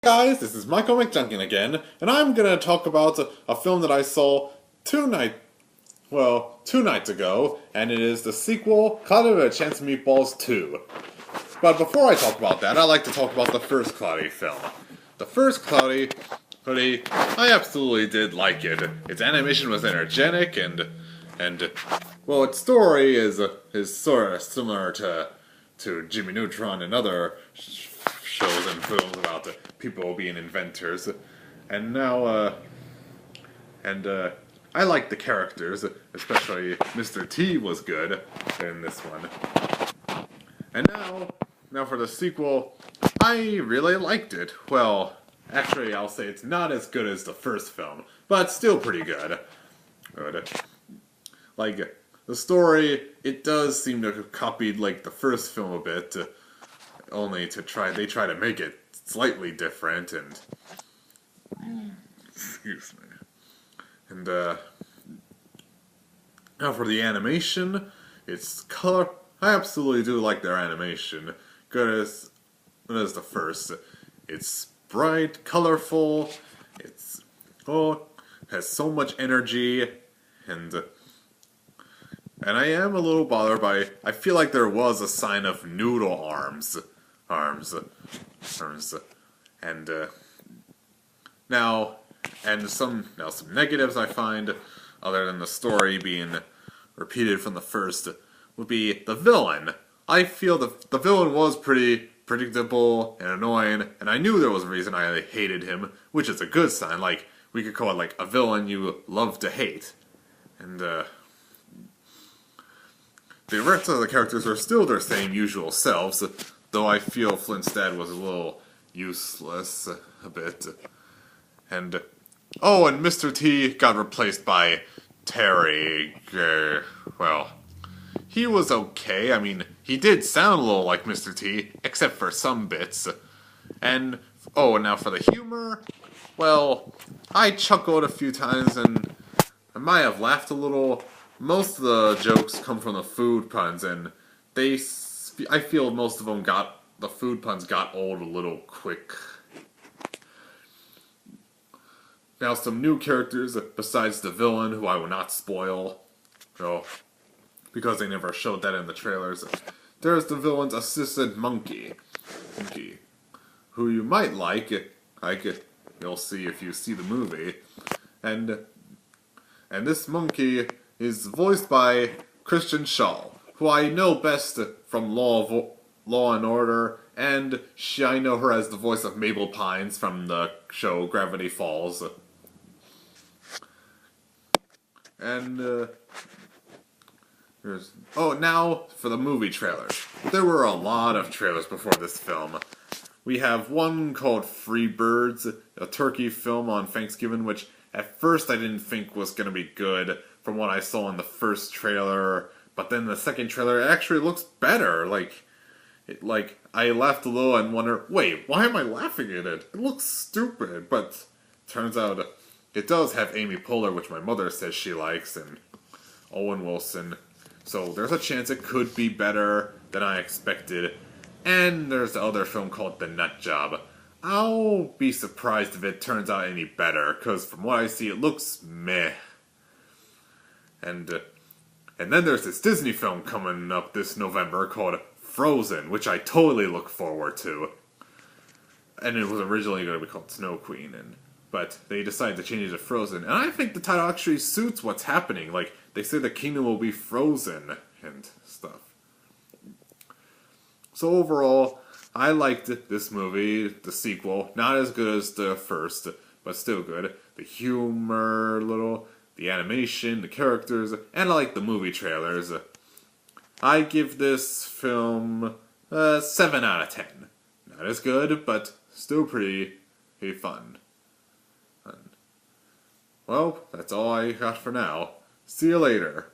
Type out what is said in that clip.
Guys, this is Michael McJunkin again, and I'm gonna talk about a film that I saw two nights ago, and it is the sequel, Cloudy with a Chance of Meatballs 2. But before I talk about that, I'd like to talk about the first Cloudy film. The first Cloudy, I absolutely did like it. Its animation was energetic, and well, its story is sort of similar to Jimmy Neutron and other shows and films about people being inventors. And now, I like the characters, especially Mr. T was good in this one. And now for the sequel, I really liked it. Well, actually, I'll say it's not as good as the first film, but still pretty good. Like, the story, it does seem to have copied, like, the first film a bit, only they try to make it slightly different, and... Excuse me. And, now for the animation, it's color... I absolutely do like their animation. Good as the first. It's bright, colorful, has so much energy, and I am a little bothered by, I feel like there was a sign of noodle arms, and some negatives I find, other than the story being repeated from the first, would be the villain. I feel the villain was pretty predictable and annoying, and I knew there was a reason I hated him, which is a good sign. Like, we could call it like a villain you love to hate. And the rest of the characters are still their same usual selves, though I feel Flintstad was a little useless a bit. And Mr. T got replaced by Terry. Well, he was okay. I mean, he did sound a little like Mr. T, except for some bits. And now for the humor, well, I chuckled a few times and I might have laughed a little. Most of the jokes come from the food puns, and I feel most of them the food puns got old a little quick. Now some new characters besides the villain, who I will not spoil, because they never showed that in the trailers. There's the villain's assistant monkey, who you might like. You'll see if you see the movie. And this monkey is voiced by Christian Shaw, who I know best from Law and Order, and I know her as the voice of Mabel Pines from the show Gravity Falls. And now for the movie trailers. There were a lot of trailers before this film. We have one called Free Birds, a turkey film on Thanksgiving, which at first I didn't think was going to be good from what I saw in the first trailer, but then the second trailer actually looks better. I laughed a little and wondered, wait, why am I laughing at it? It looks stupid, but turns out it does have Amy Poehler, which my mother says she likes, and Owen Wilson. So there's a chance it could be better than I expected. And there's the other film called The Nut Job. I'll be surprised if it turns out any better, because from what I see, it looks meh. And then there's this Disney film coming up this November called Frozen, which I totally look forward to. And it was originally going to be called Snow Queen, but they decided to change it to Frozen. And I think the title actually suits what's happening. Like, they say the kingdom will be frozen and stuff. So overall, I liked this movie, the sequel. Not as good as the first, but still good. The humor, the animation, the characters, and I like the movie trailers. I give this film a 7 out of 10. Not as good, but still pretty fun. Well, that's all I got for now. See you later.